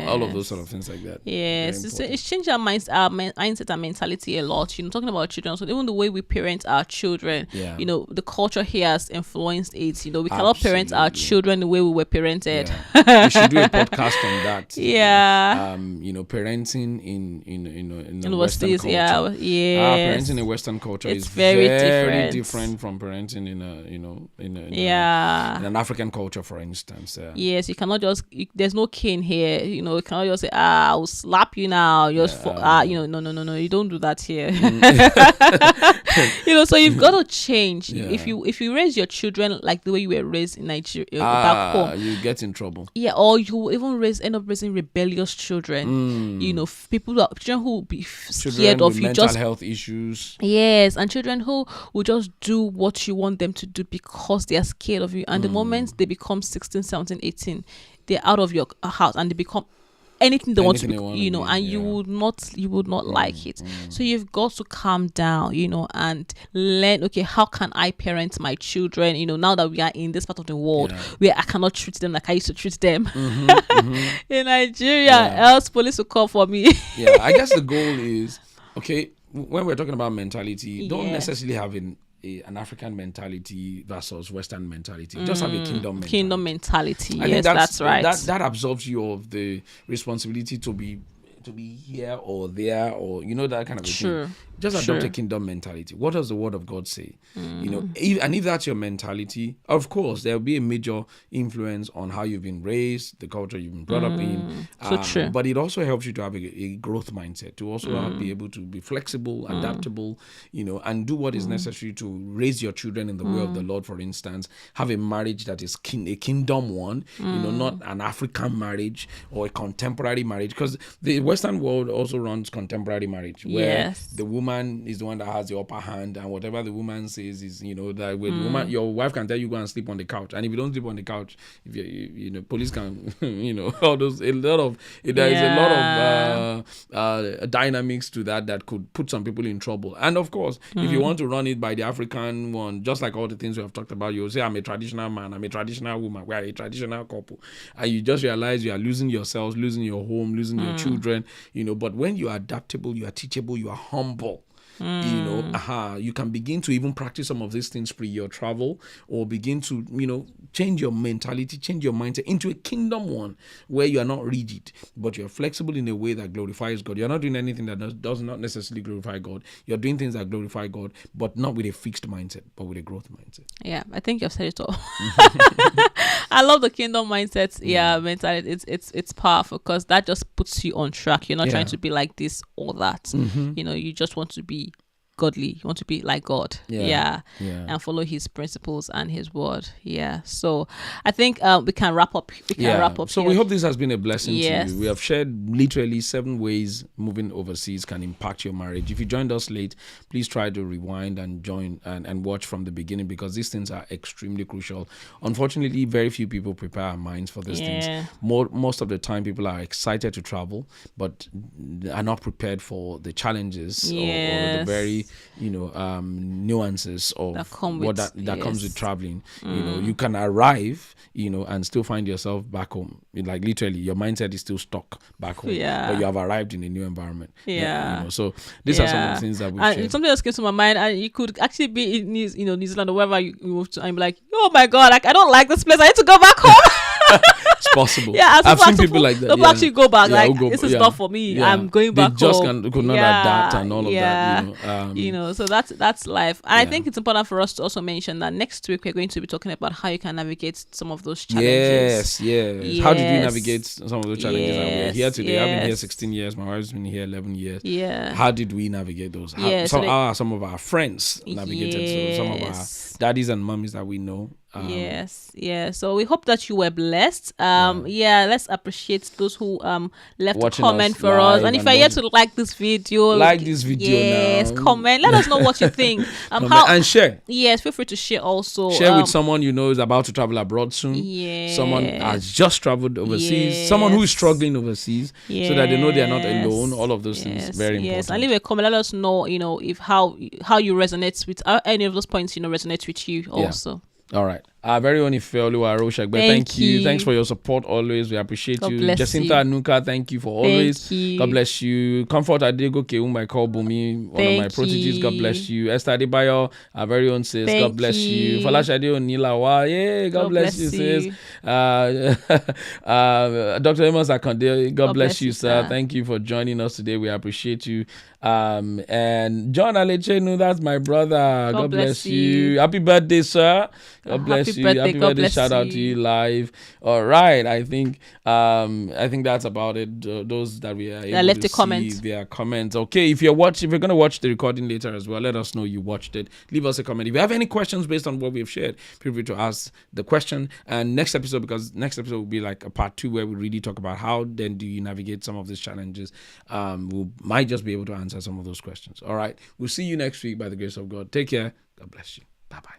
all of those sort of things like that. It's changed our mindset and mentality a lot, talking about children. So even the way we parent our children, the culture here has influenced it. We cannot parent our children the way we were parented. We should do a podcast on that. Parenting in universities, Western culture. Parenting in Western culture is very different from parenting in an African culture, for instance. Yes, you cannot just, there's no cane here. You cannot just say, I'll slap you now. No, you don't do that here. So you've got to change. If you raise your children like the way you were raised in Nigeria, back home, you get in trouble. Or you even end up raising rebellious children. Children who will be scared of you, mental health issues. Yes, and children who will just do what you want them to do because they are scared of you. And the moment they become 16, 17, 18, they're out of your house and they become anything they want to be, and you would not like it. So you've got to calm down, and learn, okay, how can I parent my children, now that we are in this part of the world where I cannot treat them like I used to treat them in Nigeria, else police will come for me. I guess the goal is, okay, when we're talking about mentality, don't necessarily have an African mentality versus Western mentality. Just have a kingdom mentality. Yes, that's right. That absolves you of the responsibility to be here or there, or that kind of a thing. Just adopt a kingdom mentality. What does the word of God say? If that's your mentality, of course there will be a major influence on how you've been raised, the culture you've been brought up in. True. But it also helps you to have a growth mindset, to also be able to be flexible, adaptable, and do what is necessary to raise your children in the way of the Lord. For instance, have a marriage that is a kingdom one, not an African marriage or a contemporary marriage, because the Western world also runs contemporary marriage, where the woman is the one that has the upper hand, and whatever the woman says is, that with woman, your wife can tell you go and sleep on the couch, and if you don't sleep on the couch, if police can, all those, there is a lot of dynamics to that could put some people in trouble. And of course, if you want to run it by the African one, just like all the things we have talked about, you'll say, I'm a traditional man, I'm a traditional woman, we are a traditional couple, and you just realize you are losing yourselves, losing your home, losing your children, but when you are adaptable, you are teachable, you are humble, you can begin to even practice some of these things pre your travel, or begin to, change your mentality, change your mindset into a kingdom one where you are not rigid, but you're flexible in a way that glorifies God. You're not doing anything that does not necessarily glorify God. You're doing things that glorify God, but not with a fixed mindset, but with a growth mindset. Yeah, I think you've said it all. I love the kingdom mindset. Mentality. It's powerful because that just puts you on track. You're not trying to be like this or that. You just want to be godly. You want to be like God. And follow his principles and his word. So I think we can wrap up. So here. We hope this has been a blessing to you. We have shared literally 7 ways moving overseas can impact your marriage. If you joined us late, please try to rewind and join and watch from the beginning, because these things are extremely crucial. Unfortunately, very few people prepare our minds for these things. Most of the time, people are excited to travel, but are not prepared for the challenges or the very nuances of that comes with traveling. You can arrive, and still find yourself back home. Like literally, your mindset is still stuck back home, but you have arrived in a new environment. So these are some of the things that we shared. Something else came to my mind, and you could actually be in New Zealand or wherever you move to, and be like, oh my God, like I don't like this place. I need to go back home. It's possible. Yeah, I've seen people like that. People actually go back. Like, this is yeah. not for me. Yeah. I'm going back They just home. could not adapt and all of that. So that's life. And I think it's important for us to also mention that next week we're going to be talking about how you can navigate some of those challenges. Yes. How did we navigate some of those challenges? And we're here today. I've been here 16 years. My wife's been here 11 years. Yeah. How did we navigate those? How are some of our friends navigated? So some of our daddies and mummies that we know. So we hope that you were blessed. Let's appreciate those who left a comment for us. And if you're here to like this video, now. Comment. Let us know what you think. And share. Yes, feel free to share also. Share with someone you know is about to travel abroad soon. Someone has just traveled overseas. Someone who is struggling overseas, so that they know they are not alone. All of those things very important. Yes, and leave a comment. Let us know. If how you resonate with any of those points. Resonate with you also. All right. Our very own Ifeoluwa Roshagbe, thank you. Thanks for your support always. We appreciate you. Jacinta Anuka, thank you for always. God bless you. Comfort Adego Keumba call Bumi, one of my proteges. God bless you. Esther Adebayo, our very own sis. God bless you. Falashade Onilawa, God bless you, sis. Dr. Amos Ekundayo, God bless you, sir. Thank you for joining us today. We appreciate you. And John Alechenu, that's my brother. God bless you. Happy birthday, sir. God bless you. Happy birthday. Shout out to you live. All right. I think that's about it. Those that we are able to see their comments. Okay. If you're going to watch the recording later as well, let us know you watched it. Leave us a comment. If you have any questions based on what we've shared, feel free to ask the question. And next episode will be like a part 2 where we really talk about how then do you navigate some of these challenges. We might just be able to answer some of those questions. All right. We'll see you next week by the grace of God. Take care. God bless you. Bye-bye.